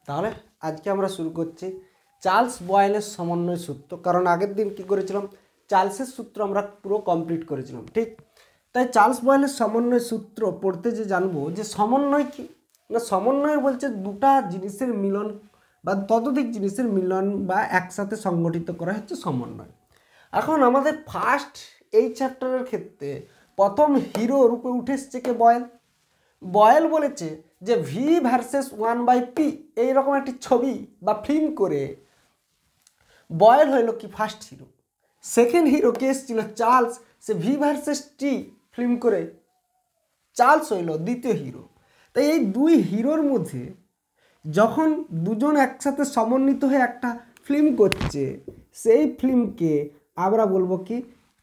তাহলে আজকে আমরা শুরু করছি চার্লস বয়েলের সমন্বয় সূত্র। কারণ আগের দিন কি করেছিলাম, চার্লসের সূত্র আমরা পুরো কমপ্লিট করেছিলাম, ঠিক? তাই চার্লস বয়েলের সমন্বয় সূত্র পড়তে যে জানবো যে সমন্বয় কি না, সমন্বয় বলছে দুটা জিনিসের মিলন বা ততোধিক জিনিসের মিলন বা একসাথে সংগঠিত করা হচ্ছে সমন্বয়। এখন আমাদের ফার্স্ট এই চ্যাপ্টারের ক্ষেত্রে প্রথম হিরো রূপে উঠে এসছে কে? বয়েল। বয়েল বলেছে যে ভি ভার্সেস 1/p এইরকম একটি ছবি বা ফিল্ম করে বয়েল হইল কি ফার্স্ট হিরো। সেকেন্ড হিরো কে এসেছিল? চার্লস। সে ভি ভার্সেস টি ফিল্ম করে চার্লস হইল দ্বিতীয় হিরো। তাই এই দুই হিরোর মধ্যে যখন দুজন একসাথে সমন্বিত হয়ে একটা ফিল্ম করছে, সেই ফিল্মকে আমরা বলবো কি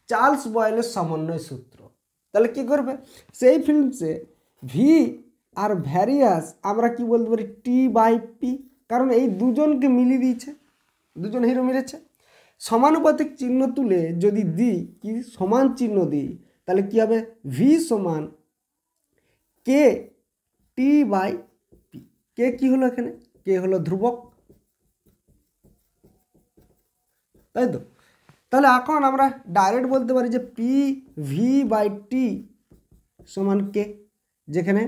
চার্লস বয়েলের সমন্বয় সূত্র। তাহলে কি করবে? সেই ফিল্মসে ভি আর ভ্যারিয়াস আমরা কি বলতে পারি? টি/পি। কারণ এই দুজনকে মিলিয়ে দিয়েছে, দুজন হিরো মিলেছে। সমানুপাতিক চিহ্ন তুলে যদি দিই, কি সমান চিহ্ন দিই, তাহলে কি হবে? ভি সমান কে টি/পি। কে কি হলো এখানে? কে হলো ধ্রুবক, তাই তো? তাহলে এখন আমরা ডাইরেক্ট বলতে পারি যে পি ভি/টি সমান কে, যেখানে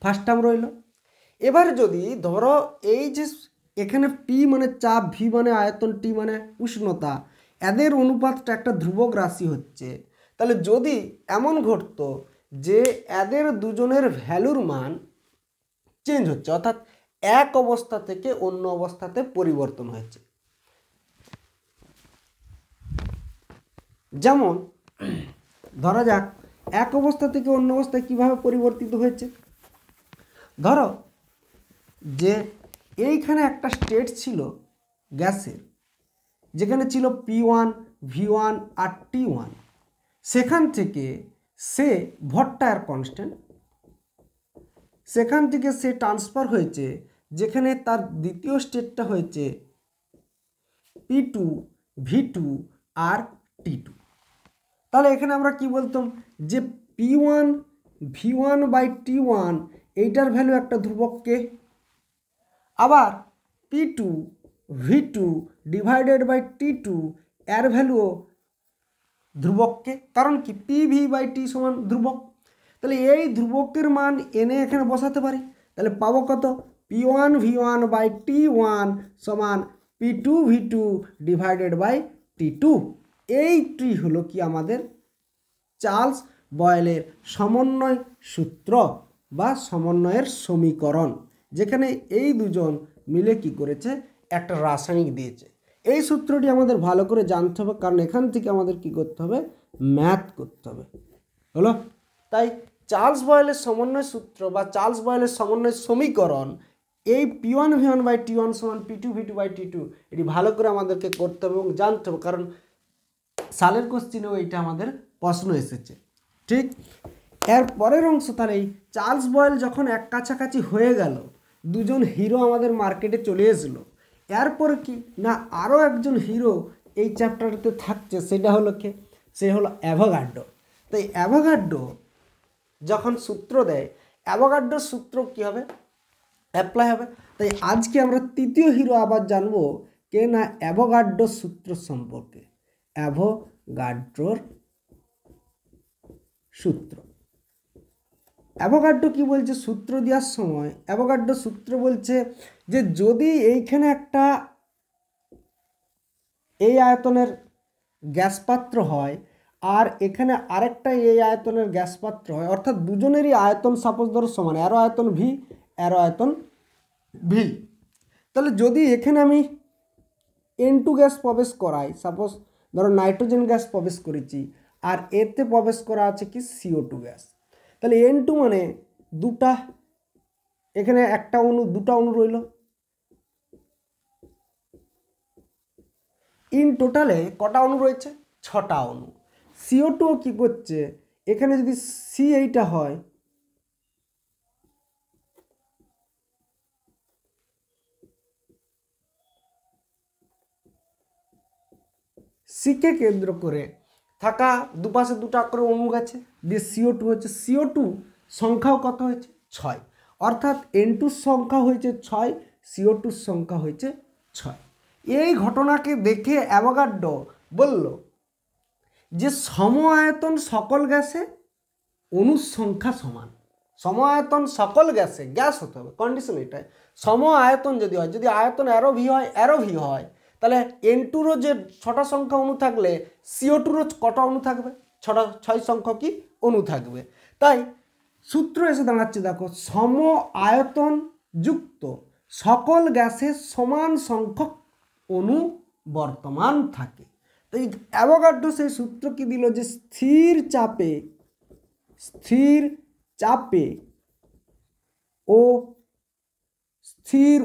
ফার্স্ট টার্ম রইল। এবার যদি ধরো এই যে এখানে পি মানে চাপ, ভি মানে আয়তন, টি মানে উষ্ণতা, এদের অনুপাতটা একটা ধ্রুবক রাশি হচ্ছে, তাহলে যদি এমন ঘটতো যে এদের দুজনের ভ্যালুর মান চেঞ্জ হচ্ছে, অর্থাৎ এক অবস্থা থেকে অন্য অবস্থাতে পরিবর্তন হয়েছে, যেমন ধরা যাক এক অবস্থা থেকে অন্য অবস্থায় কিভাবে পরিবর্তিত হয়েছে। ধরো যে এইখানে একটা স্টেট ছিল গ্যাসের, যেখানে ছিল P1, V1 আর T1। সেখান থেকে সে ভট্টার কনস্ট্যান্ট, সেখান থেকে সে ট্রান্সফার হয়েছে যেখানে তার দ্বিতীয় স্টেটটা হয়েছে P2, V2 আর T2। তাহলে এখানে আমরা কি বলতাম যে P1 V1/T1 এইটার ভ্যালু একটা ধ্রুবক কে, আবার P2 V2 divided by T2 এর ভ্যালুও ধ্রুবক কে, কারণ কি PV/T সমান ধ্রুবক। তাহলে এই ধ্রুবকের মান এনে এখানে বসাতে পারি, তাহলে পাবো কত? P1 V1/T1 সমান P2 V2 divided by T2। এইটি হলো কি আমাদের চার্লস বয়েলের সমন্বয় সূত্র বা সমন্বয়ের সমীকরণ, যেখানে এই দুজন মিলে কি করেছে? একটা রাসায়নিক দিয়েছে। এই সূত্রটি আমাদের ভালো করে জানতে হবে, কারণ এখান থেকে আমাদের কি করতে হবে? ম্যাথ করতে হবে, হলো? তাই চার্লস বয়েলের সমন্বয় সূত্র বা চার্লস বয়েলের সমন্বয় সমীকরণ এই P1 V1/T1 সমান P2 V2/T2 এটি ভালো করে আমাদেরকে করতে হবে এবং জানতে হবে, কারণ সালের কোশ্চিনেও এইটা আমাদের প্রশ্ন এসেছে, ঠিক? এর পরের অংশ, তাহলে এই চার্লস বয়েল যখন এক কাছাকাছি হয়ে গেল, দুজন হিরো আমাদের মার্কেটে চলে এসলো, এরপর কি না আরও একজন হিরো এই চ্যাপ্টারতে থাকছে, সেটা হলো কে? সে হলো অ্যাভোগাড্রো। তাই অ্যাভোগাড্রো যখন সূত্র দেয়, অ্যাভোগাড্রোর সূত্র কি হবে? অ্যাপ্লাই হবে। তাই আজকে আমরা তৃতীয় হিরো আবার জানবো কে না অ্যাভোগাড্রোর সূত্র সম্পর্কে। অ্যাভোগাড্রোর সূত্র। অ্যাভোগাড্রো কি বলছে সূত্র দেওয়ার সময়? অ্যাভোগাড্রো সূত্র বলছে যে যদি এইখানে একটা এই আয়তনের গ্যাস পাত্র হয় আর এখানে আরেকটা এই আয়তনের গ্যাস পাত্র হয়, অর্থাৎ দুজনেরই আয়তন সাপোজ ধরো সমান, এরও আয়তন ভি, এরও আয়তন ভি, তাহলে যদি এখানে আমি N2 গ্যাস প্রবেশ করাই, সাপোজ ধরো নাইট্রোজেন গ্যাস প্রবেশ করেছি আর এতে প্রবেশ করা আছে কি CO2 গ্যাস, তাহলে N2 মানে দুটা, এখানে একটা অণু, দুটা অণু রইল, ইন টোটালে কটা অণু রয়েছে? 6টা অণু। CO2 কি করছে? এখানে যদি সি এইটা হয়, সিকে কেন্দ্র করে থাকা দুপাশে দুটা করে অণু গেছে, দিয়ে CO2 হচ্ছে, CO2 সংখ্যাও কত হয়েছে? 6, অর্থাৎ N2 সংখ্যা হয়েছে 6, CO2 সংখ্যা হয়েছে 6। এই ঘটনাকে দেখে অ্যাভোগাড্রো বলল যে সম আয়তন সকল গ্যাসে অণুর সংখ্যা সমান। সম আয়তন সকল গ্যাসে, গ্যাস হতে হবে, কন্ডিশন এটাই। সম আয়তন যদি হয়, যদি আয়তন অ্যারো ভি হয়, অ্যারো ভি হয়, তাহলে N2রও যে 6টা সংখ্যা অণু থাকলে CO2রও কটা অণু থাকবে? 6 সংখ্যক কি অণু থাকবে। তাই সূত্র এসে দাঁড়াচ্ছে, দেখো, সম আয়তন যুক্ত সকল গ্যাসে সমান সংখ্যক অণু বর্তমান থাকে। তো এই অ্যাভোগাড্রো সেই সূত্র কি দিল, যে স্থির চাপে ও স্থির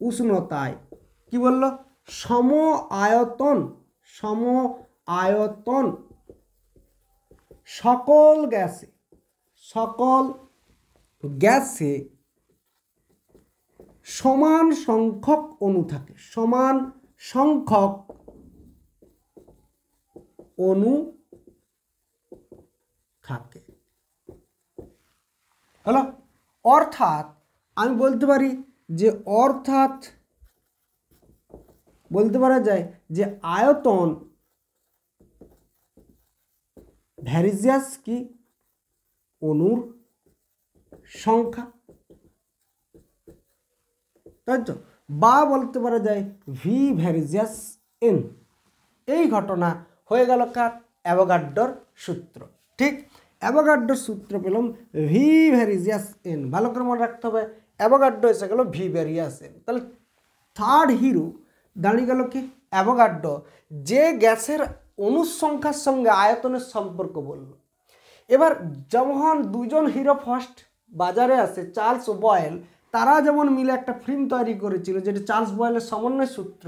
উষ্ণতায় কি বললো, সম আয়তন সকল গ্যাসে সমান সংখ্যক অণু থাকে, সমান সংখ্যক অণু থাকে। হলো, অর্থাৎ আমি বলতে পারি যে, বলতে পারা যায় যে আয়তন ভ্যারিজিয়াস কি অণুর সংখ্যা, তাই তো, বা বলতে পারা যায় ভি ভ্যারিজিয়াস এন। এই ঘটনা হয়ে গেল কার? অ্যাভোগাড্রোর সূত্র। ঠিক, অ্যাভোগাড্রোর সূত্র পেলাম ভি ভ্যারিজিয়াস এন। ভালো করে মনে রাখতে হবে, অ্যাভোগাড্রো এসে গেল ভি ভ্যারিজিয়াস এন। তাহলে থার্ড হিরো দাঁড়িয়ে গেল কি? অ্যাভোগাড্রো, যে গ্যাসের অণুর সংখ্যার সঙ্গে আয়তনের সম্পর্ক বলল। এবার যখন দুজন হিরো ফার্স্ট বাজারে আসে, চার্লস ও বয়েল, তারা যেমন মিলে একটা ফিল্ম তৈরি করেছিল যেটা চার্লস বয়েলের সমন্বয় সূত্র,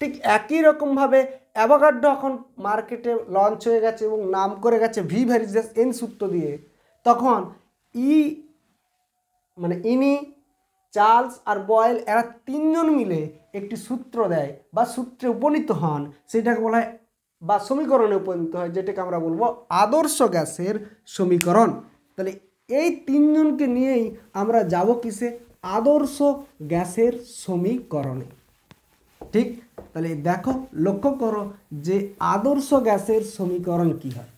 ঠিক একই রকমভাবে অ্যাভোগাড্রো এখন মার্কেটে লঞ্চ হয়ে গেছে এবং নাম করে গেছে ভি ভ্যারিজিয়াস এন সূত্র দিয়ে। তখন ইনি, চার্লস আর বয়েল, এরা তিনজন মিলে একটি সূত্র দেয় বা সূত্রে উপনীত হন, সেটাকে বলা হয় বা সমীকরণে উপনীত হয়, যেটাকে আমরা বলবো আদর্শ গ্যাসের সমীকরণ। তাহলে এই তিনজনকে নিয়েই আমরা যাব কিসে? আদর্শ গ্যাসের সমীকরণে। ঠিক, তাহলে দেখো, লক্ষ্য করো যে আদর্শ গ্যাসের সমীকরণ কি হয়।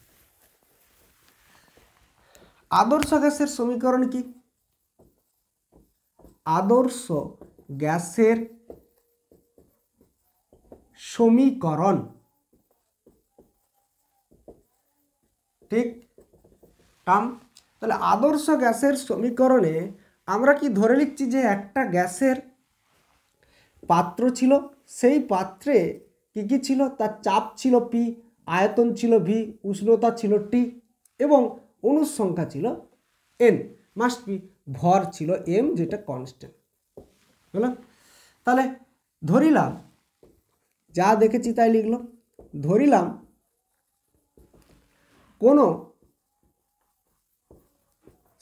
আদর্শ গ্যাসের সমীকরণ কি? আদর্শ গ্যাসের সমীকরণ, ঠিক টার্ম। তাহলে আদর্শ গ্যাসের সমীকরণে আমরা কি ধরে নিচ্ছি যে একটা গ্যাসের পাত্র ছিল, সেই পাত্রে কি কি ছিল? তার চাপ ছিল পি, আয়তন ছিল ভি, উষ্ণতা ছিল টি, এবং অণুর সংখ্যা ছিল এন, মাস্ট বি, ভর ছিল এম, যেটা কনস্ট্যান্ট হলো। তাহলে ধরিলাম, যা দেখেছি তাই লিখলাম, ধরিলাম কোনো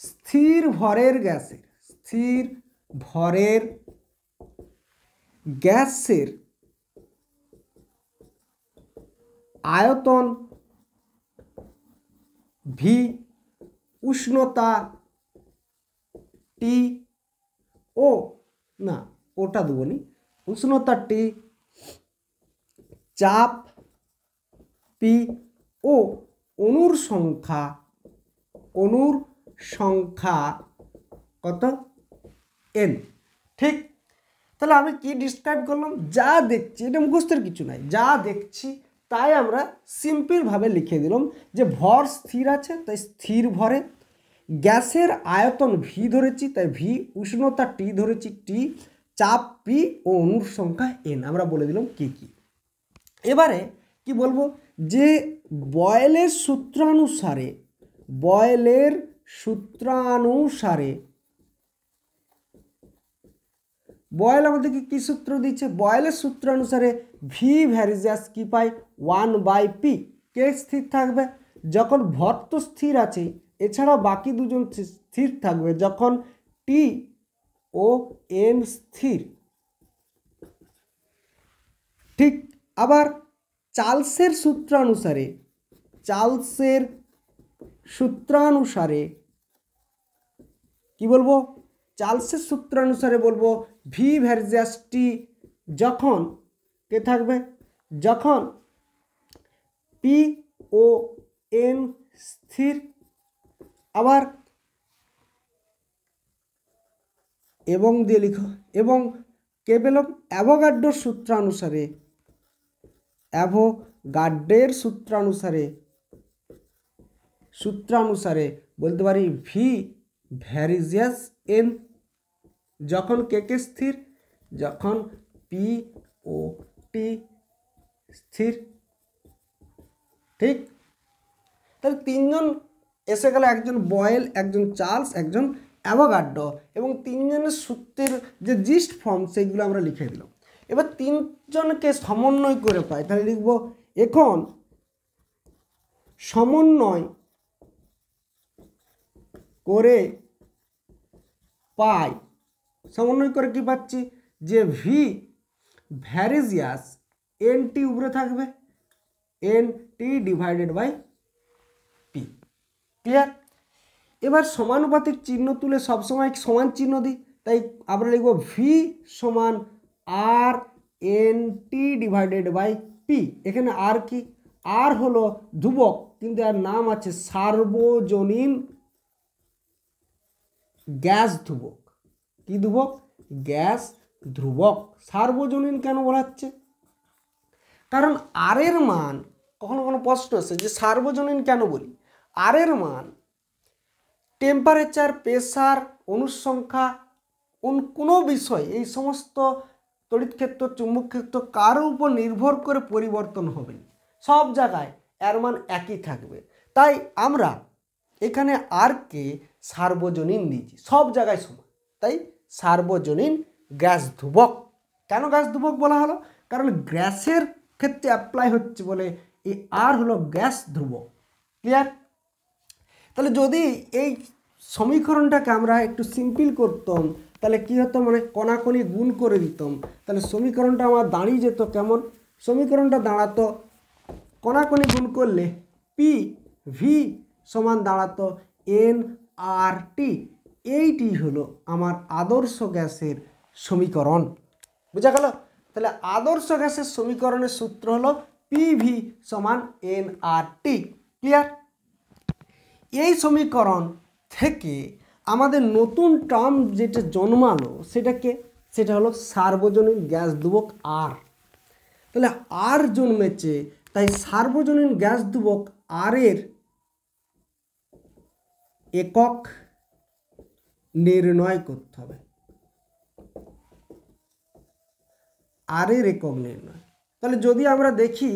স্থির ভরের গ্যাসের আয়তন ভি, উষ্ণতা টি ও না, ওটা দেবনি, উষ্ণতা টি, চাপ পি ও অণুর সংখ্যা কত? এন। ঠিক, তাহলে আমি কি ডিসক্রাইব করলাম? যা দেখছি, এটা মুখস্থের কিছু নাই, যা দেখছি তাই আমরা সিম্পলভাবে লিখে দিলাম যে ভর স্থির আছে, তাই স্থির ভরে গ্যাসের আয়তন ভি ধরেছি, তাই ভি, উষ্ণতা টি ধরেছি টি, চাপ পি ও অণুর সংখ্যা এন। আমরা বলে দিলাম কি কি। এবারে কি বলবো, যে বয়েলের সূত্রানুসারে বয়েল আমাদেরকে কি সূত্র দিচ্ছে? বয়েলের সূত্রানুসারে ভি ভ্যারিজিয়াস কি পাই? 1/p। কে স্থির থাকবে? যখন ভর তো স্থির আছে, এছাড়াও বাকি দুজন স্থির থাকবে যখন টি ও এন স্থির। ঠিক, আবার চার্লসের সূত্রানুসারে কি বলবো, চার্লসের সূত্রানুসারে বলবো ভি ভার্সেস টি যখন কে থাকবে, যখন পি ও এন স্থির, আবার এবং দিয়ে লিখো, এবং কে পেলাম অ্যাভোগাড্রোর সূত্রানুসারে, অ্যাভোগাড্রের সূত্রানুসারে বলতে পারি ভি ভ্যারিজিয়াস এন যখন কে কে স্থির, যখন পি ও টি স্থির। ঠিক, তাহলে তিনজন এসে গেল, একজন বয়েল, একজন চার্লস, একজন অ্যাভোগাড্রো, এবং তিনজনের সূত্রের যে জিস্ট ফর্ম সেগুলো আমরা লিখে দিলাম। এবার তিনজনকে সমন্বয় করে পাই, তাহলে লিখব এখন সমন্বয় করে পাই, সমন্বয় করে কি পাচ্ছি, যে ভি ভ্যারিজিয়াস এন টি উপরে থাকবে, N T divided by P. Clear? এবার সমানুপাতিক চিহ্ন তুলে সবসময় সমান চিহ্ন দিই, তাই আমরা লিখব ভি সমান আর N T divided by P. এখানে আর কি, আর হলো ধ্রুবক, কিন্তু এর নাম আছে সার্বজনীন গ্যাস ধ্রুবক। কি ধ্রুবক? গ্যাস ধ্রুবক। সার্বজনীন কেন বলা হচ্ছে? কারণ আর এর মান, কখনো কোনো প্রশ্ন আছে যে সার্বজনীন কেন বলি, আর এর মান টেম্পারেচার, প্রেসার, অনুসংখ্যা, কোনো বিষয়, এই সমস্ত তড়িৎ ক্ষেত্র, চুম্বক ক্ষেত্র কারো উপর নির্ভর করে পরিবর্তন হবে, সব জায়গায় এর মান একই থাকবে। তাই আমরা এখানে আর কে সার্বজনীন দিয়েছি, সব জায়গায় সমান, তাই সার্বজনীন গ্যাস ধ্রুবক। কেন গ্যাস ধ্রুবক বলা হলো? কারণ গ্যাসের ক্ষেত্রে অ্যাপ্লাই হচ্ছে বলে এই আর হলো গ্যাস ধ্রুবক। ক্লিয়ার? তাহলে যদি এই সমীকরণটাকে আমরা একটু সিম্পল করতাম, তাহলে কী হতো, মানে কণাকণি গুণ করে দিতাম, তাহলে সমীকরণটা আমার দাঁড়িয়ে যেত কেমন? সমীকরণটা দাঁড়াতো, কণাকণি গুণ করলে পি ভি সমান দাঁড়াতো এন আর টি। এইটি হলো আমার আদর্শ গ্যাসের সমীকরণ। বুঝা গেল? তাহলে আদর্শ গ্যাসের সমীকরণের সূত্র হলো পিভি সমান এন আর টি। ক্লিয়ার? এই সমীকরণ থেকে আমাদের নতুন টার্ম যেটা জন্মালো সেটা হলো সার্বজনীন গ্যাস ধ্রুবক আর। তাহলে আর জন্মেছে, তাই সার্বজনীন গ্যাস ধ্রুবক আর এর একক নির্ণয় করতে হবে। আর এর একক নির্ণয়, তাহলে যদি আমরা দেখি,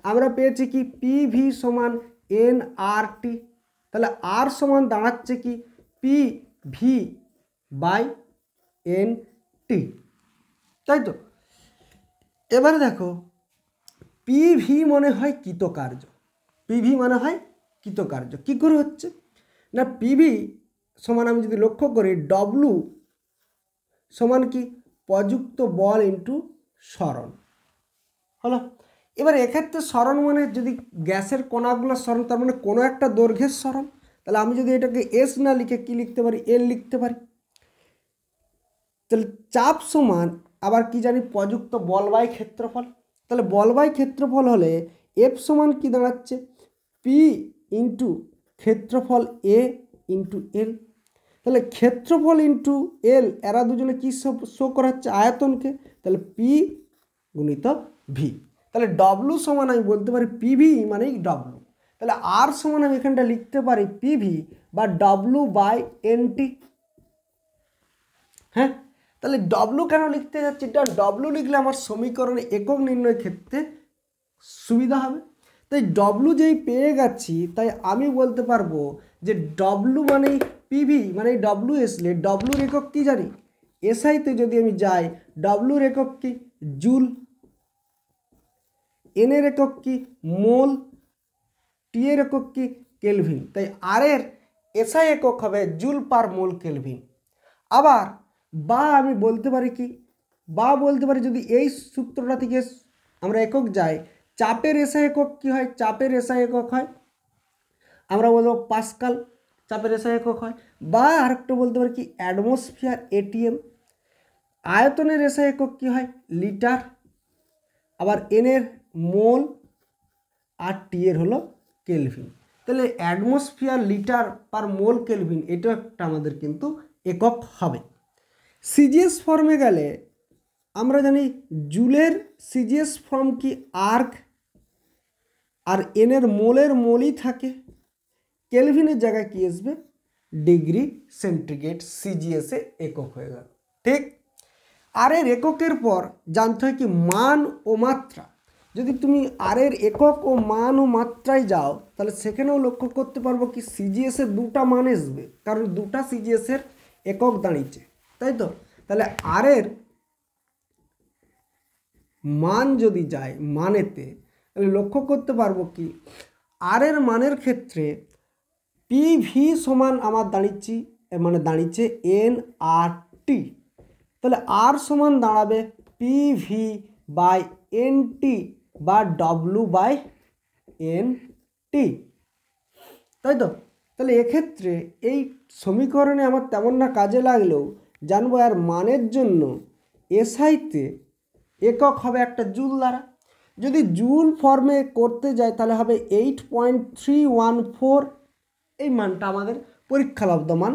আমরা পেয়েছি কি পিভি সমান এন আর টি, তাহলে আর সমান দাঁড়াচ্ছে কি P V by N T, তাই তো? এবারে দেখো, পিভি মনে হয় কৃতকার্য, পিভি মানে হয় কৃতকার্য। কী করে হচ্ছে না, পিভি সমান আমি যদি লক্ষ্য করি ডব্লু সমান কি প্রযুক্ত বল ইন্টু সরণ হলো। এবার এক্ষেত্রে সরণ মানে যদি গ্যাসের কণাগুলো সরণ, তার মানে কোনো একটা দৈর্ঘ্যের সরণ, তাহলে আমি যদি এটাকে এস না লিখে কি লিখতে পারি, এল লিখতে পারি। তাহলে চাপ সমান আবার কি জানি প্রযুক্ত বল বাই ক্ষেত্রফল, তাহলে বল বাই ক্ষেত্রফল হলে এফ সমান কি দাঁড়াচ্ছে পি ইন্টু ক্ষেত্রফল এ ইন্টু এল। তাহলে ক্ষেত্রফল ইন্টু এল, এরা দুজনে কি শো করাচ্ছে আয়তনকে, তাহলে পি গুণিত ভি। তাহলে ডব্লু সমান আমি বলতে পারি পিভি মানেই ডব্লু, তাহলে আর সমান আমি এখানটা লিখতে পারি পিভি বা ডব্লু বাই এনটি। হ্যাঁ, তাহলে ডব্লু কেন লিখতে যাচ্ছি, এটা ডব্লু লিখলে আমার সমীকরণে একক নির্ণয়ের ক্ষেত্রে সুবিধা হবে। তাই ডব্লু যেই পেয়ে গেছি, তাই আমি বলতে পারবো যে ডব্লু মানেই পিভি মানে ডব্লু এসলে ডব্লুর একক কি জানি, এসআইতে যদি আমি যাই ডব্লুর একক কি জুল, এন এর একক কি মোল, টি এর একক কি কেলভিন, তাই আর এর এসআই একক হবে জুল পার মোল কেলভিন। আবার বা আমি বলতে পারি কি, বা বলতে পারি যদি এই সূত্রটা থেকে আমরা একক যাই, চাপের এসআই একক কি হয়, চাপের এসআই একক হয় আমরা বলবো পাস্কাল, চাপের এসআই একক হয়। বা আরেকটা বলতে পারি কি অ্যাটমসফিয়ার এটিএম। আয়তনের এসআই একক কি হয় লিটার, আবার এন এর মোল, আর টি এর হলো কেলভিন। তাহলে atmosphere litre per mole kelvin এটা একটা আমাদের কিন্তু একক হবে। সিজিএস ফর্মে গেলে আমরা জানি জুলের সিজিএস ফর্ম কি আর্ক, আর এন এর মোলই থাকে, কেলভিনের জায়গায় কি আসবে ডিগ্রি সেন্টিগ্রেড, সিজিএসে একক হয়ে গেল। ঠিক। আর এর এককের পর জানতে হয় কি মান ও মাত্রা। যদি তুমি আর এর একক ও মান ও মাত্রায় যাও তাহলে সেখানেও লক্ষ্য করতে পারবো কি সিজিএসের দুটা মান আসবে, কারণ দুটা সিজিএসের একক দাঁড়িয়েছে, তাই তো। তাহলে আর এর মান যদি যায় মানেতে, তাহলে লক্ষ্য করতে পারবো কি আর এর মানের ক্ষেত্রে পিভি সমান আমার দাঁড়িয়েছে এন আর টি। তাহলে আর সমান দাঁড়াবে পিভি বাই এন টি বা ডব্লু বাই এন টি, তাই তো। তাহলে এক্ষেত্রে এই সমীকরণে আমার তেমন না কাজে লাগলেও জানবো আর মানের জন্য এসআইতে একক হবে একটা জুল দ্বারা। যদি জুল ফর্মে করতে যাই তাহলে হবে 8.314, এই মানটা আমাদের পরীক্ষালব্ধ মান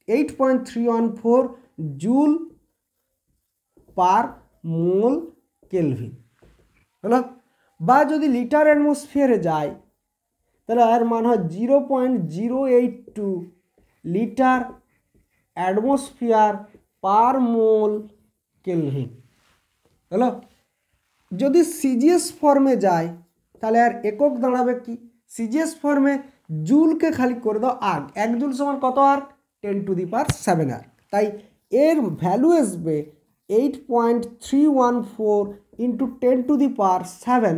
8.314 জুল পার মোল কেলভিন হলো। বা যদি লিটার অ্যাটমসফিয়ারে যায় তাহলে এর মান হয় 0.082 litre atmosphere per mole kelvin হলো। যদি সিজিএস ফর্মে যায় তাহলে আর একক দাঁড়াবে কি সিজিএস ফর্মে জুলকে খালি করে দাও আর্ক, 1 জুল সমান কত আর্ক 10⁻7 আর্ক। তাই এর ভ্যালু আসবে 8.314 into 10⁻7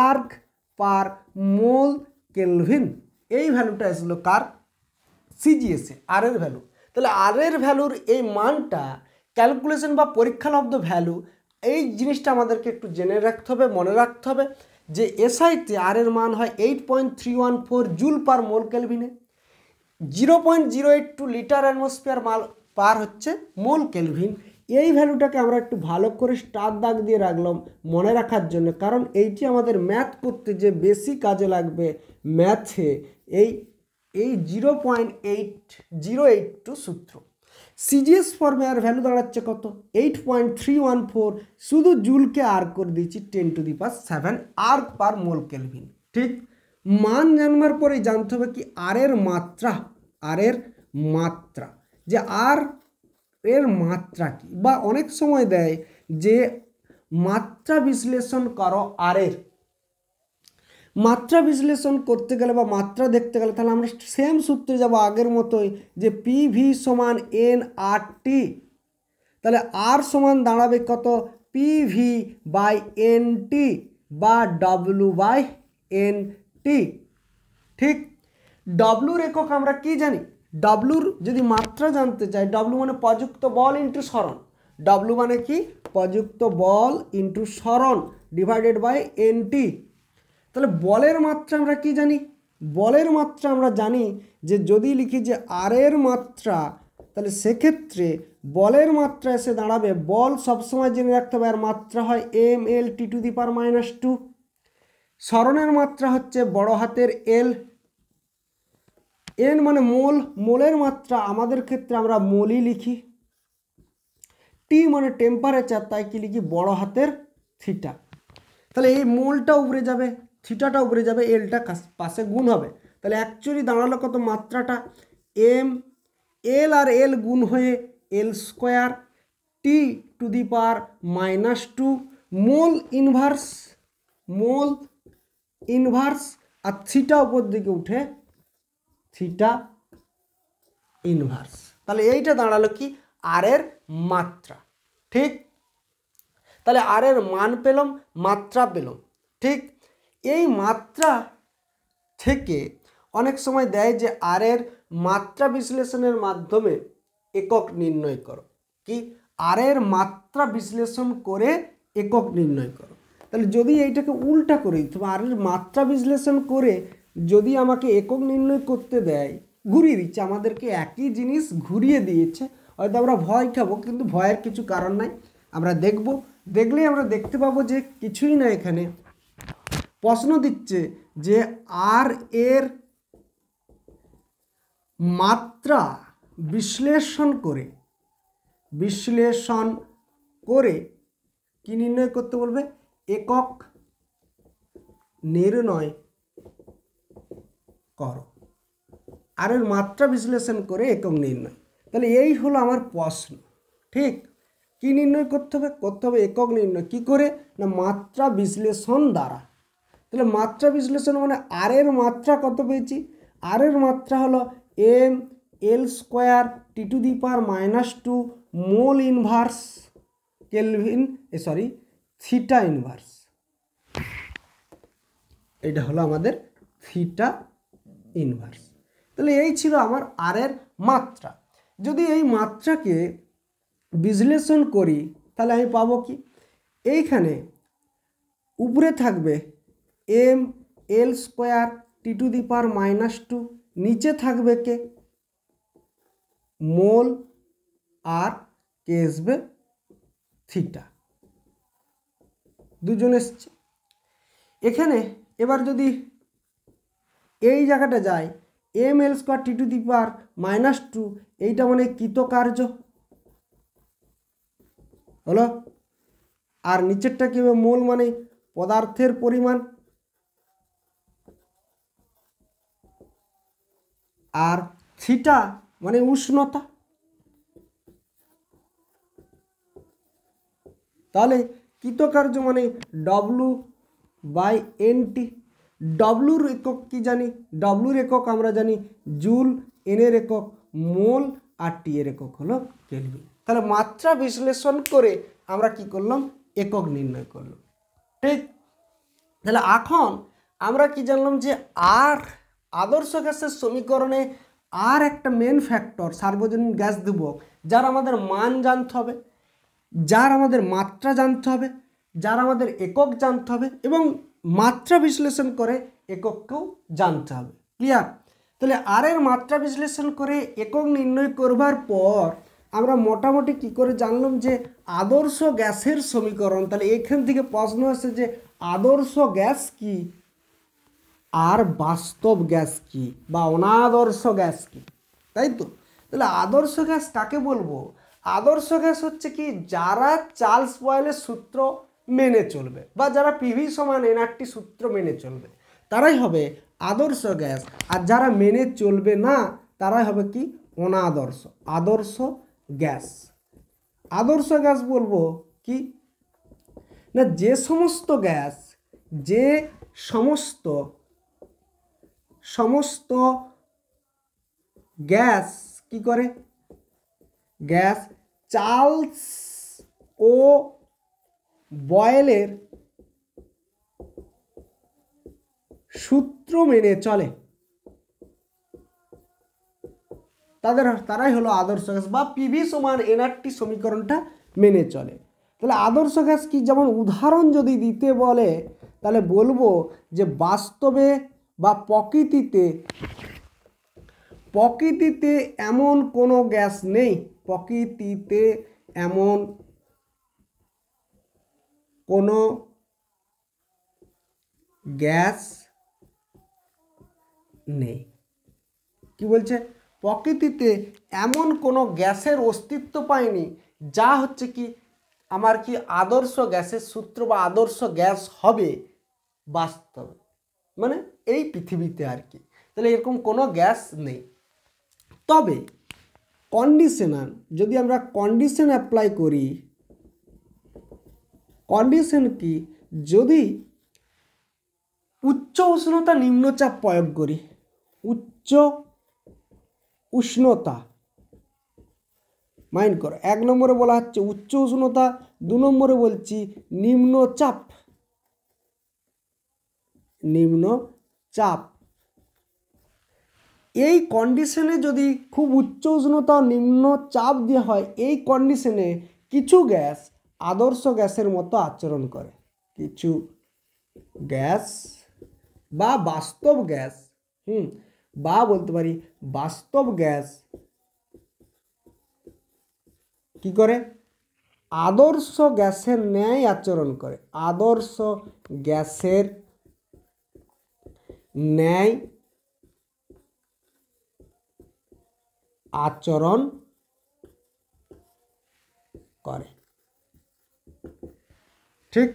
erg per mole kelvin. এই ভ্যালুটা আসলো কার সিজিএসে আর এর ভ্যালু। তাহলে আর এর ভ্যালুর এই মানটা ক্যালকুলেশন বা পরীক্ষালব্ধ ভ্যালু, এই জিনিসটা আমাদেরকে একটু জেনে রাখতে হবে, মনে রাখতে হবে যে এসআইতে আর এর মান হয় 8.314 জুল পার মোল কেলভিনে, 0.082 লিটার অ্যাটমসফিয়ার পার হচ্ছে মোল কেলভিন। এই ভ্যালুটাকে আমরা একটু ভালো করে স্টার দাগ দিয়ে রাখলাম মনে রাখার জন্য, কারণ এইটি আমাদের ম্যাথ করতে যে বেশি কাজে লাগবে ম্যাথে এই 0.8082 সূত্র। সিজিএস ফর্মে আর ভ্যালু দাঁড়াচ্ছে কত 8.314, শুধু জুলকে আর করে দিয়েছি 10⁻7 আর্ক পার মোল কেলভিন। ঠিক। মান জানবার পরেই জানতে হবে কি আর এর মাত্রা, যে আর এর মাত্রা কি, বা অনেক সময় দেয় যে মাত্রা বিশ্লেষণ করো আর এর। মাত্রা বিশ্লেষণ করতে গেলে বা মাত্রা দেখতে গেলে তাহলে আমরা সেম সূত্রে যাব আগের মতোই, যে পিভি সমান এন আর টি। তাহলে আর সমান দাঁড়াবে কত পিভি বাই এন টি বা ডব্লু বাই এন টি। ঠিক। ডব্লুর একক আমরা কি জানি, ডব্লুর যদি মাত্রা জানতে চাই, ডব্লু মানে প্রযুক্ত বল ইন্টু সরণ। ডব্লু মানে কি প্রযুক্ত বল ইন্টু সরণ ডিভাইডেড বাই এন টি। তাহলে বলের মাত্রা আমরা কি জানি, বলের মাত্রা আমরা জানি যে যদি লিখি যে আর এর মাত্রা, তাহলে সেক্ষেত্রে বলের মাত্রা এসে দাঁড়াবে, বল সবসময় জেনে রাখতে হবে আর মাত্রা হয় mL/T⁻²। সরণের মাত্রা হচ্ছে বড় হাতের এল, এন মানে মোল, মোলের মাত্রা আমাদের ক্ষেত্রে আমরা মোলই লিখি। টি মানে টেম্পারেচার, তাই কি লিখি বড় হাতের থিটা। তাহলে এই মোলটা উপরে যাবে, থিটাটা উপরে যাবে, এলটা পাশে গুণ হবে। তাহলে অ্যাকচুয়ালি দাঁড়ালো কত মাত্রাটা এম, এল আর এল গুণ হয়ে L² T⁻², মোল ইনভার্স আর থিটা উপর দিকে উঠে থিটা ইনভার্স। তাহলে এইটা দাঁড়ালো কি আর এর মাত্রা। ঠিক। তাহলে আর এর মান পেলাম, মাত্রা পেলাম। ঠিক। এই মাত্রা থেকে অনেক সময় দেয় যে আর এর মাত্রা বিশ্লেষণের মাধ্যমে একক নির্ণয় করো, কি আর এর মাত্রা বিশ্লেষণ করে একক নির্ণয় করো। তাহলে যদি এইটাকে উল্টা করি, তবে আর এর মাত্রা বিশ্লেষণ করে যদি আমাকে একক নির্ণয় করতে দেয়, ঘুরিয়ে দিচ্ছে, আমাদেরকে একই জিনিস ঘুরিয়ে দিয়েছে। হয়তো আমরা ভয় খাবো, কিন্তু ভয়ের কিছু কারণ নাই, আমরা দেখব, দেখলেই আমরা দেখতে পাবো যে কিছুই না। এখানে প্রশ্ন দিচ্ছে যে আর এর মাত্রা বিশ্লেষণ করে কি নির্ণয় করতে বলবে? একক নির্ণয় করো। আর এর মাত্রা বিশ্লেষণ করে একক নির্ণয়। তাহলে এই হলো আমার প্রশ্ন। ঠিক, কি নির্ণয় করতে হবে? একক নির্ণয়। কি করে? না মাত্রা বিশ্লেষণ দ্বারা। তাহলে মাত্রা বিশ্লেষণ মানে আর এর মাত্রা কত পেয়েছি? আর এর মাত্রা হলো ml² T⁻⁻² mole inverse kelvin, theta inverse. এটা হলো আমাদের থিটা ইনভার্স। তাহলে এই ছিল আমার আর এর মাত্রা। যদি এই মাত্রাকে বিশ্লেষণ করি তাহলে আমি পাবো কি? এইখানে উপরে থাকবে ml² T⁻⁻², নিচে থাকবে কে? মোল, আর কে আসবে? থিটা। দুজন এসছে এখানে। এবার যদি এই জায়গাটা যায় ml² T⁻⁻², এইটা মানে কৃতকার্য হলো। আর নিচেরটা কি হবে? মোল মানে পদার্থের পরিমাণ, আর থিটা মানে উষ্ণতা। তাহলে কৃতকার্য মানে W/NT। ডব্লুর একক কি জানি? ডব্লুর একক আমরা জানি জুল, এনের একক মোল, আর টি এর একক হলো কেলভিন। তাহলে মাত্রা বিশ্লেষণ করে আমরা কি করলাম? একক নির্ণয় করলাম। ঠিক, তাহলে এখন আমরা কি জানলাম? যে আর আদর্শ গ্যাসের সমীকরণে আর একটা মেন ফ্যাক্টর সার্বজনীন গ্যাস ধ্রুবক, যার আমাদের মান জানতে হবে, যার আমাদের মাত্রা জানতে হবে, যার আমাদের একক জানতে হবে, এবং মাত্রা বিশ্লেষণ করে একককেও জানতে হবে। ক্লিয়ার? তাহলে আর এর মাত্রা বিশ্লেষণ করে একক নির্ণয় করবার পর আমরা মোটামুটি কি করে জানলাম যে আদর্শ গ্যাসের সমীকরণ। তাহলে এখান থেকে প্রশ্ন আসে যে আদর্শ গ্যাস কি আর বাস্তব গ্যাস কি বা অনাদর্শ গ্যাস কি, তাই তো? তাহলে আদর্শ গ্যাস কাকে বলবো? আদর্শ গ্যাস হচ্ছে কি যারা চার্লস বয়েলের সূত্র মেনে চলবে বা যারা PV=NRT সূত্র মেনে চলবে, তারাই হবে আদর্শ গ্যাস। আর যারা মেনে চলবে না তারাই হবে কি? অনাদর্শ। আদর্শ গ্যাস। আদর্শ গ্যাস বলবো কি না, যে সমস্ত গ্যাস কি করে? গ্যাস চার্লস ও বয়েলের সূত্র মেনে চলে, তারাই হলো আদর্শ গ্যাস বা PV=NRT সমীকরণটা মেনে চলে। তাহলে আদর্শ গ্যাস কি? যেমন উদাহরণ যদি দিতে বলে তাহলে বলবো যে বাস্তবে বা প্রকৃতিতে এমন কোনো গ্যাস নেই, প্রকৃতিতে এমন কোনো গ্যাস নেই। কি বলছে? প্রকৃতিতে এমন কোনো গ্যাসের অস্তিত্ব পায়নি যা হচ্ছে কি আমার কি আদর্শ গ্যাসের সূত্র বা আদর্শ গ্যাস হবে বাস্তবে, মানে এই পৃথিবীতে আর কি। তাহলে এরকম কোনো গ্যাস নেই। তবে কন্ডিশনার, যদি আমরা কন্ডিশন অ্যাপ্লাই করি, কন্ডিশন কি? যদি উচ্চ উষ্ণতা নিম্নচাপ প্রয়োগ করি, উচ্চ উষ্ণতা, মাইন্ড করো, 1 নম্বরে বলা হচ্ছে উচ্চ উষ্ণতা, 2 নম্বরে বলছি নিম্নচাপ। এই কন্ডিশনে যদি খুব উচ্চ উষ্ণতা নিম্ন চাপ দেওয়া হয়, এই কন্ডিশনে কিছু গ্যাস আদর্শ গ্যাসের মতো আচরণ করে। কিছু গ্যাস বা বাস্তব গ্যাস বা বলতে পারি বাস্তব গ্যাস কি করে, আদর্শ গ্যাসের ন্যায় আচরণ করে, আদর্শ গ্যাসের ন্যায় আচরণ করে। ঠিক,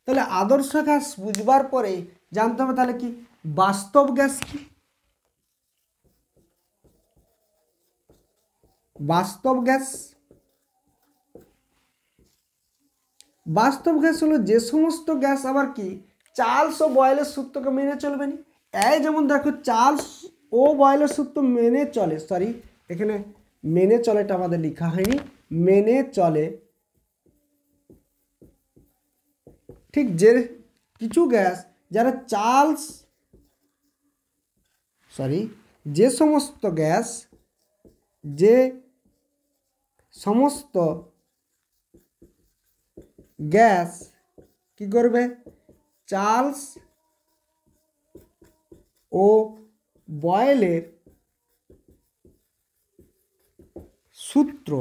তাহলে আদর্শ গ্যাস বুঝবার পরে জানতে হবে তাহলে কি বাস্তব গ্যাস কি। বাস্তব গ্যাস, বাস্তব গ্যাস হলো যে সমস্ত গ্যাস আবার কি চার্লস ও বয়েলের সূত্রকে মেনে চলবে না। এই যেমন দেখো চার্লস ও বয়েলের সূত্র মেনে চলে, সরি এখানে মেনে চলেটা আমাদের লেখা হয়নি, মেনে চলে। ঠিক যে কিছু গ্যাস যারা চার্লস, সরি যে সমস্ত গ্যাস, যে সমস্ত গ্যাস কি করবে চার্লস ও বয়েলের সূত্র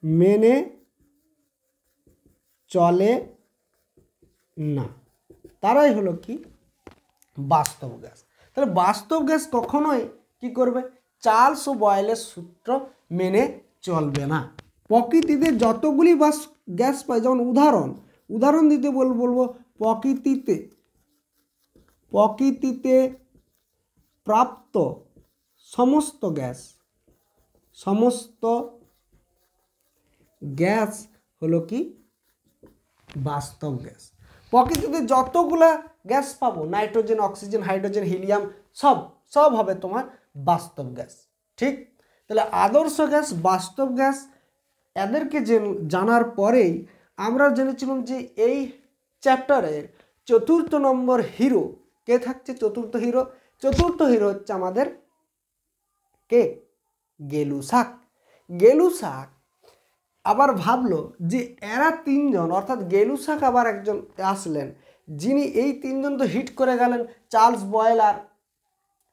মেনে চলে না, তারাই হলো কি বাস্তব গ্যাস। তাহলে বাস্তব গ্যাস কখনোই কি করবে চার্লস ও বয়েলের সূত্র মেনে চলবে না। প্রকৃতিতে যতগুলি গ্যাস পায়, যেমন উদাহরণ দিতে বলবো প্রকৃতিতে প্রাপ্ত সমস্ত গ্যাস হলো কি বাস্তব গ্যাস। প্রকৃতিতে যতগুলা গ্যাস পাবো, নাইট্রোজেন, অক্সিজেন, হাইড্রোজেন, হিলিয়াম, সব হবে তোমার বাস্তব গ্যাস। ঠিক, তাহলে আদর্শ গ্যাস, বাস্তব গ্যাস এদেরকে জানার পরেই আমরা জেনেছিলাম যে এই চ্যাপ্টারের 4th নম্বর হিরো কে থাকছে। চতুর্থ হিরো হচ্ছে আমাদের কে গেলুসাক। আবার ভাবলো যে এরা তিনজন, অর্থাৎ গেলুসাক আবার একজন আসলেন, যিনি এই তিনজন তো হিট করে গেলেন চার্লস বয়েল আর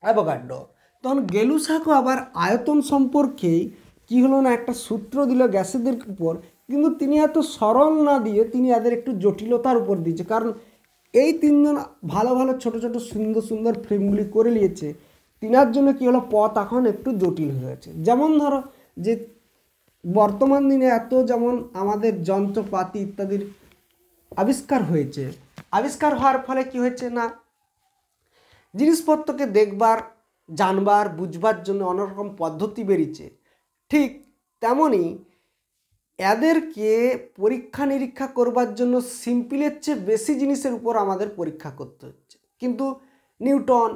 অ্যাভোগাড্রো। তখন গেলুসাকও আবার আয়তন সম্পর্কেই কি হলো না একটা সূত্র দিল গ্যাসেদের উপর, কিন্তু তিনি এত সরল না দিয়ে তিনি এদের একটু জটিলতার উপর দিয়েছে, কারণ এই তিনজন ভালো ভালো ছোট ছোট সুন্দর ফ্রেমগুলি করে নিয়েছে, তিনার জন্য কি হলো পথ এখন একটু জটিল হয়েছে। যেমন ধরো যে বর্তমান দিনে এত যেমন আমাদের যন্ত্রপাতি ইত্যাদির আবিষ্কার হয়েছে, আবিষ্কার হওয়ার ফলে কি হয়েছে না জিনিসপত্রকে দেখবার, জানবার, বুঝবার জন্য অনেক রকম পদ্ধতি বেরিয়েছে। ঠিক তেমনি এদেরকে পরীক্ষা নিরীক্ষা করবার জন্য সিম্পলের চেয়ে বেশি জিনিসের উপর আমাদের পরীক্ষা করতে হচ্ছে। কিন্তু নিউটন,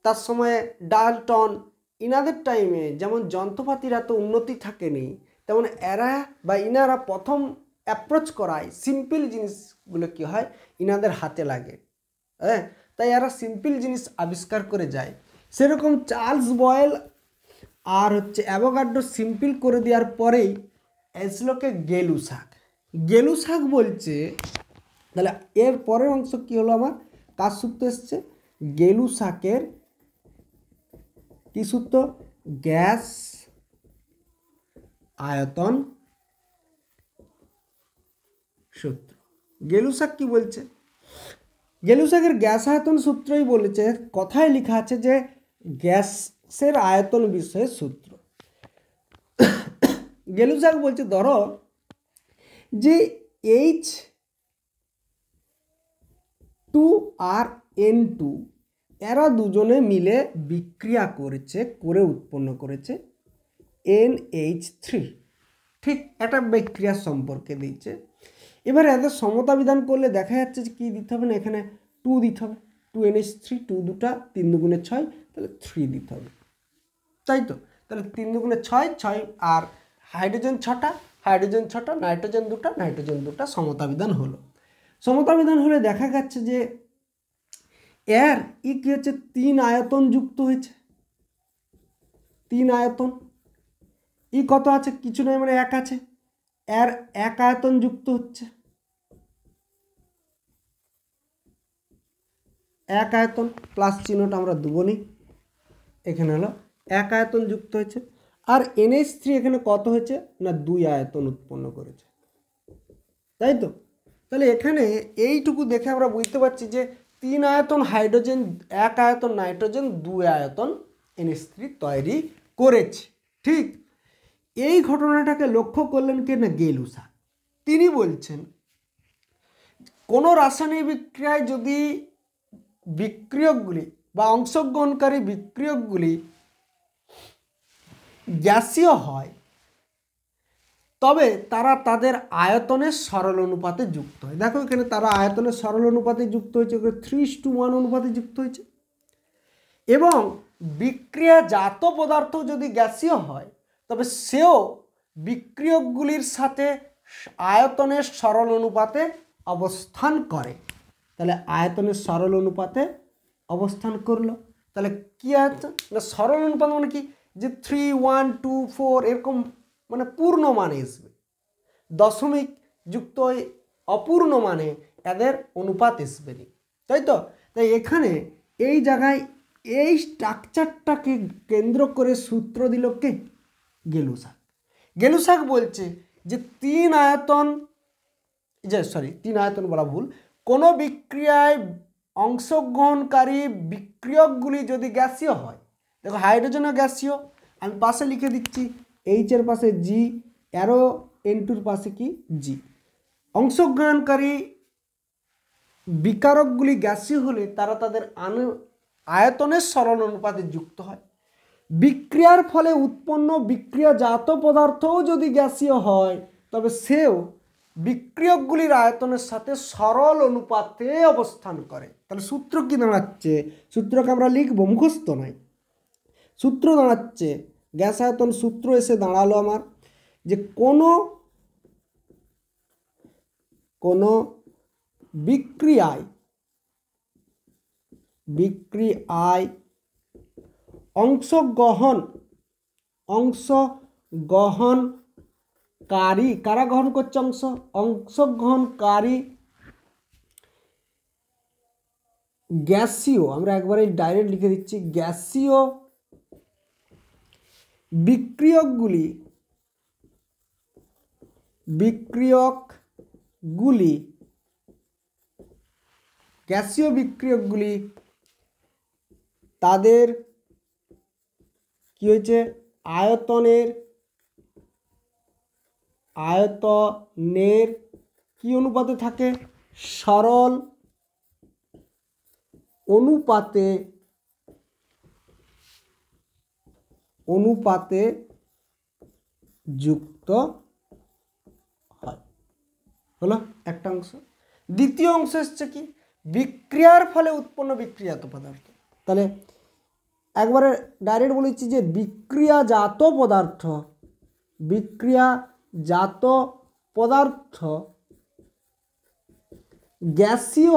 তার সময়ে ডাল্টন, ইনাদের টাইমে যেমন যন্ত্রপাতির এত উন্নতি থাকেনি, তেমন ইনারা প্রথম অ্যাপ্রোচ করায় সিম্পল জিনিসগুলো কি হয় ইনাদের হাতে লাগে। হ্যাঁ, তাই এরা সিম্পল জিনিস আবিষ্কার করে যায়। সেরকম চার্লস বয়েল আর অ্যাভোগাড্রো সিম্পল করে দেওয়ার পরেই এসলোকে গেলুসাক বলছে। তাহলে এর পরের অংশ কি হলো আমার কার সূত্র এসছে, গেলুসাকের কি সূত্র, গ্যাস আয়তন সূত্র। গেলুসাক কি বলছে, গেলুসাকের গ্যাস আয়তন সূত্রই বলেছে, কথায় লেখা আছে যে গ্যাসের আয়তন বিষয়ে সূত্র। গেলুসাক বলছে ধরো যে H2 আর N2 এরা দুজনে মিলে বিক্রিয়া করে উৎপন্ন করেছে NH3। ঠিক একটা বিক্রিয়ার সম্পর্কে দিচ্ছে। এবার এদের সমতা বিধান করলে দেখা যাচ্ছে যে কী দিতে হবে না, এখানে 2 দিতে হবে, 2NH3, 2 দুটা 3 দুগুণে 6, তাহলে 3 দিতে হবে, তাই তো। তাহলে 3 দুগুণে 6, 6 আর হাইড্রোজেন 6টা, নাইট্রোজেন দুটা সমতা বিধান হলো। সমতা বিধান হলে দেখা যাচ্ছে যে এর কি হচ্ছে 3 আয়তন যুক্ত হয়েছে, 3 আয়তন, কত আছে কিছু নয় মানে 1 আছে, এর 1 আয়তন যুক্ত হচ্ছে। এক আয়তন, প্লাস চিহ্নটা আমরা দেবনি, এখানে হলো এক আয়তন যুক্ত হয়েছে। আর NH3 এখানে কত হয়েছে না 2 আয়তন উৎপন্ন করেছে, তাই তো। তাহলে এখানে এইটুকু দেখে আমরা বুঝতে পারছি যে 3 আয়তন হাইড্রোজেন, 1 আয়তন নাইট্রোজেন, 2 আয়তন NH3 তৈরি করেছে। ঠিক এই ঘটনাটাকে লক্ষ্য করলেন কে না গেলুসাক। তিনি বলছেন কোনো রাসায়নিক বিক্রিয়ায় যদি বিক্রিয়কগুলি বা অংশগ্রহণকারী বিক্রিয়কগুলি গ্যাসীয় হয় তবে তারা তাদের আয়তনের সরল অনুপাতে যুক্ত হয়। দেখো এখানে তারা আয়তনের সরল অনুপাতে যুক্ত হয়েছে, 3:1 অনুপাতে যুক্ত হয়েছে। এবং বিক্রিয়াজাত পদার্থ যদি গ্যাসীয় হয় তবে সেও বিক্রিয়কগুলির সাথে আয়তনের সরল অনুপাতে অবস্থান করে। তাহলে আয়তনের সরল অনুপাতে অবস্থান করলো। তাহলে কি আছে না সরল অনুপাত মানে কি যে 3, 1, 2, 4 এরকম মানে পূর্ণ মানে আসবে, দশমিক যুক্ত অপূর্ণ মানে এদের অনুপাত আসবে না, তাই তো। তাই এখানে এই জায়গায় এই স্ট্রাকচারটাকে কেন্দ্র করে সূত্র দিল কে গেলুসাক। গেলুসাক বলছে যে 3 আয়তন বলা ভুল, কোনো বিক্রিয়ায় অংশগ্রহণকারী বিক্রিয়কগুলি যদি গ্যাসীয় হয়, দেখো হাইড্রোজেনও গ্যাসীয়, আমি পাশে লিখে দিচ্ছি H এর পাশে G, অ্যারো N2 পাশে কি G। অংশগ্রহণকারী বিকারকগুলি গ্যাসীয় হলে তারা তাদের আয়তনের সরল অনুপাতে যুক্ত হয়। বিক্রিয়ার ফলে উৎপন্ন বিক্রিয়াজাত পদার্থও যদি গ্যাসীয় হয় তবে সেও বিক্রিয়কগুলির আয়তনের সাথে সরল অনুপাতে অবস্থান করে। তাহলে সূত্র কি দাঁড়াচ্ছে, সূত্রকে আমরা লিখব, মুখস্থ নয়। সূত্র দাঁড়াচ্ছে গ্যাস আয়তন সূত্র এসে দাঁড়ালো আমার যে কোনো বিক্রিয়ায় অংশগ্রহণকারী কারা গ্রহণ করছে অংশগ্রহণকারী গ্যাসীয়, আমরা একবারে ডাইরেক্ট লিখে দিচ্ছি, গ্যাসীয় বিক্রিয়কগুলি তাদের কি হয়েছে আয়তনের কি অনুপাতে থাকে, সরল অনুপাতে যুক্ত হয়। হলো একটা অংশ। দ্বিতীয় অংশ হচ্ছে কি বিক্রিয়ার ফলে উৎপন্ন বিক্রিয়াজাত পদার্থ। তাহলে একবারে ডাইরেক্ট বলেছি যে বিক্রিয়াজাত পদার্থ গ্যাসীয়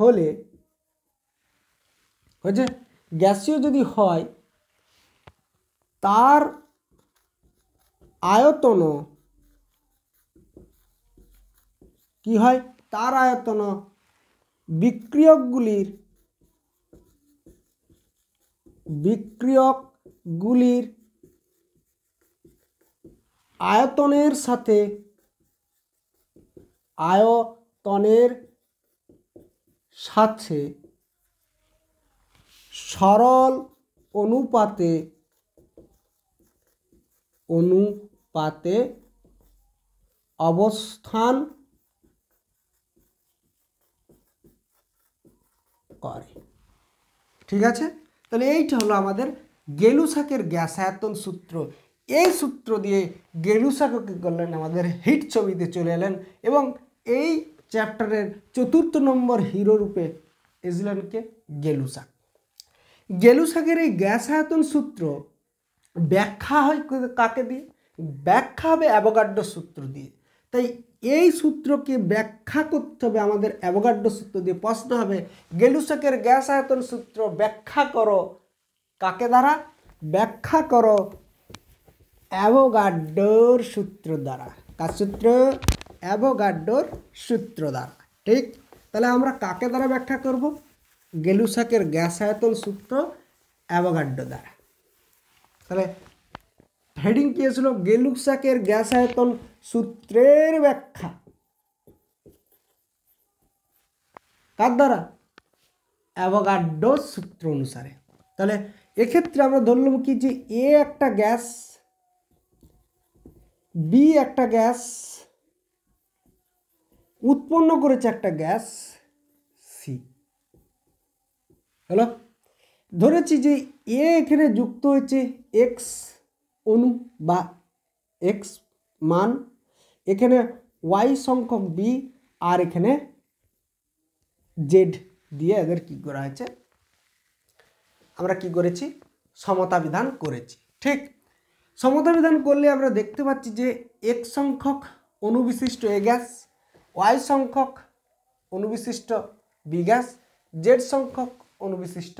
হলে হয়েছে, গ্যাসীয় যদি হয় তার আয়তন কি হয়, তার আয়তন বিক্রিয়কগুলির আয়তনের সাথে সরল অনুপাতে অবস্থান করে। ঠিক আছে, তাহলে এইটা হলো আমাদের গেলুসাকের গ্যাস আয়তন সূত্র। এই সূত্র দিয়ে গেলুসাক কি করলেন আমাদের হিট ছবিতে চলে এলেন এবং এই চ্যাপ্টারের 4র্থ নম্বর হিরো রূপে এসলেন কে গেলুসাক। গেলুসাকের এই গ্যাস আয়তন সূত্র ব্যাখ্যা হয় কাকে দিয়ে, ব্যাখ্যা হবে অ্যাভোগাড্রো সূত্র দিয়ে। তাই এই সূত্রকে ব্যাখ্যা করতে হবে আমাদের অ্যাভোগাড্রো সূত্র দিয়ে। প্রশ্ন হবে গেলুসাকের গ্যাস আয়তন সূত্র ব্যাখ্যা করো কাকে দ্বারা, ব্যাখ্যা করো অ্যাভোগাড্রোর সূত্র দ্বারা। কার সূত্র? অ্যাভোগাড্রোর সূত্র দ্বারা। ঠিক, তাহলে আমরা কাকে দ্বারা ব্যাখ্যা করব? গেলুসাকের গ্যাস আয়তন সূত্র অ্যাভোগাড্রো দ্বারা। তাহলে হেডিং কি ছিল? গেলুসাকের গ্যাস আয়তন সূত্রের ব্যাখ্যা কার দ্বারা? অ্যাভোগাড্রো সূত্র অনুসারে। তাহলে এক্ষেত্রে আমরা ধরলাম কি যে এ একটা গ্যাস, বি একটা গ্যাস, উৎপন্ন করেছে একটা গ্যাস সি। হলো, ধরেছি যে এ এখানে যুক্ত হয়েছে এক্স অণু বা এক্স মান, এখানে ওয়াই সংখ্যক বি, আর এখানে জেড দিয়ে এদের কি করা হয়েছে, আমরা কি করেছি? সমতা বিধান করেছি। ঠিক, সমতা বিধান করলে আমরা দেখতে পাচ্ছি যে এক্স সংখ্যক অণুবিশিষ্ট এ গ্যাস, ওয়াই সংখ্যক অণুবিশিষ্ট বি গ্যাস, জেড সংখ্যক অণুবিশিষ্ট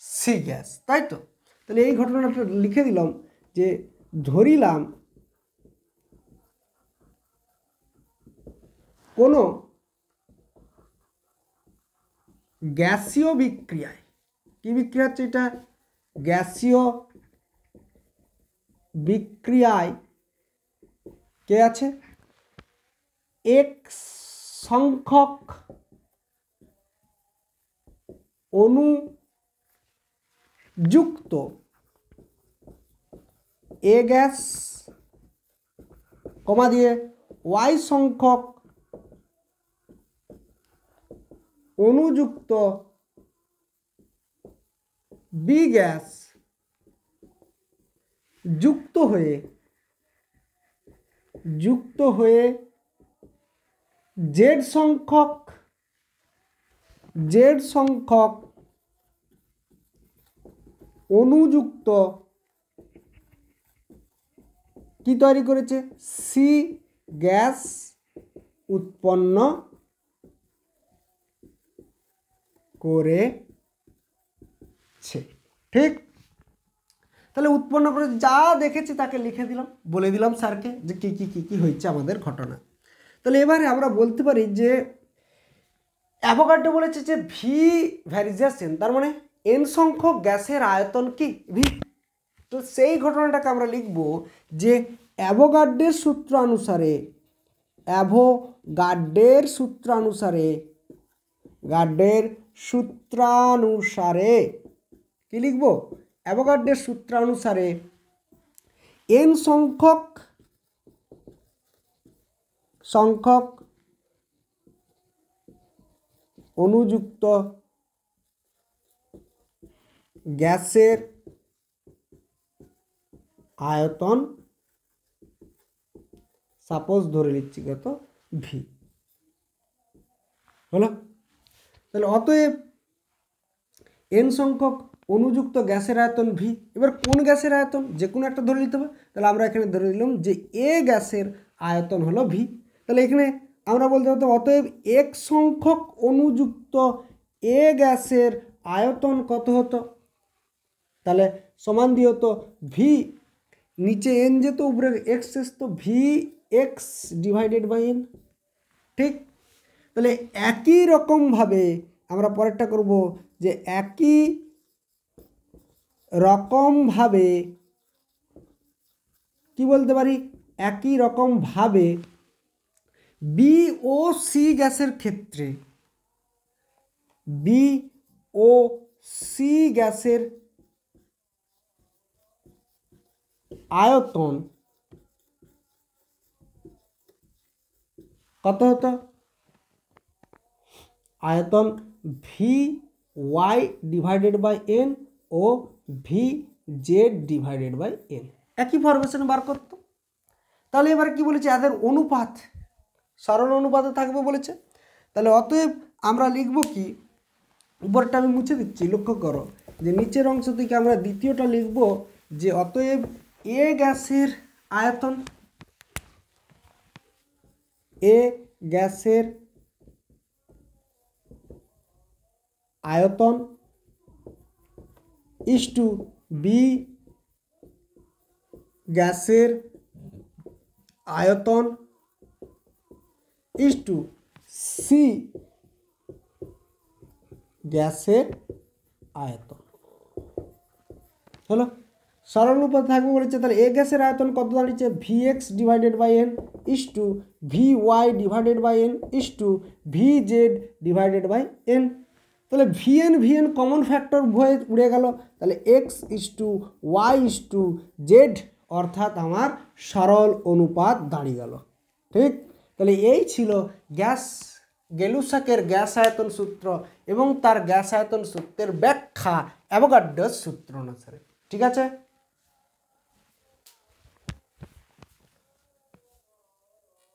সি গ্যাস, তাই তো? তাহলে এই ঘটনাটা লিখে দিলাম যে ধরিলাম কোনো গ্যাসীয় বিক্রিয়ায়, কি বিক্রিয়া হচ্ছে এটা? গ্যাসীয় বিক্রিয়ায় কে আছে? এক্স সংখ্যক অণু যুক্ত এ গ্যাস কমা দিয়ে ওয়াই সংখ্যক অণুযুক্ত বি গ্যাস যুক্ত হয়ে জেড সংখ্যক অণুযুক্ত কি তৈরি করেছে? সি গ্যাস উৎপন্ন করেছে। ঠিক, তাহলে উৎপন্ন করে যা দেখেছি তাকে লিখে দিলাম, বলে দিলাম স্যারকে যে কি কি কি কি হয়েছে আমাদের ঘটনা। তাহলে এবারে আমরা বলতে পারি যে অ্যাভোগাড্রো বলেছে যে ভি ভ্যারিজেস এন, তার মানে এন সংখ্যক গ্যাসের আয়তন কি? ভি। তো সেই ঘটনাটাকে আমরা লিখব যে অ্যাভোগাড্রোর সূত্রানুসারে কি লিখব? অ্যাভোগাড্রোর সূত্রানুসারে এন সংখ্যক অণুযুক্ত গ্যাসের আয়তন, সাপোজ ধরে নিচ্ছি কত? ভি। হলো, তাহলে অতএব এন সংখ্যক অণুযুক্ত গ্যাসের আয়তন ভি। এবার কোন গ্যাসের আয়তন? যে কোনো একটা ধরে নিতে হবে। তাহলে আমরা এখানে ধরে নিলাম যে এ গ্যাসের আয়তন হলো ভি। তাহলে এখানে আমরা বলতে পারতাম অতএব এক সংখ্যক অণুযুক্ত এ গ্যাসের আয়তন কত হতো? তাহলে সমান দিয়ে হতো ভি, নিচে এন যেত, উপরে এক্স আসতো, V X divided by N. ঠিক, তাহলে একই রকমভাবে আমরা পরেরটা করব যে একই রকমভাবে কি বলতে পারি? একই রকমভাবে বি ও সি গ্যাসের ক্ষেত্রে বি ও সি গ্যাসের আয়তন কত হতো? আয়তন V Y divided by N ও V Z divided by N, একই ফরমেশনে বার করতো। তাহলে এবার কি বলেছে? এদের অনুপাত সরল অনুপাতে থাকবে বলেছে। তাহলে অতএব আমরা লিখব কি? উপরটা আমি মুছে দিচ্ছি, লক্ষ্য করো যে নিচের অংশ থেকে আমরা দ্বিতীয়টা লিখব যে অতএব এ গ্যাসের আয়তন, এ গ্যাসের আয়তন ইস টু বি গ্যাসের আয়তন ইস টু সি গ্যাসের আয়তন হলো। সরল রূপে থাকবে বলেছে, তাহলে এ গ্যাসের আয়তন কত দাঁড়িয়েছে, V X divided by N is to V Y divided by N is to V Z divided by N. তাহলে ভিএন কমন ফ্যাক্টর হয়ে উড়ে গেল, তাহলে X is to Y is to Z, অর্থাৎ আমার সরল অনুপাত দাঁড়িয়ে গেল। ঠিক, তাহলে এই ছিল গেলুসাকের গ্যাস আয়তন সূত্র এবং তার গ্যাস আয়তন সূত্রের ব্যাখ্যা অ্যাভোগাড্রোর সূত্র অনুসারে। ঠিক আছে।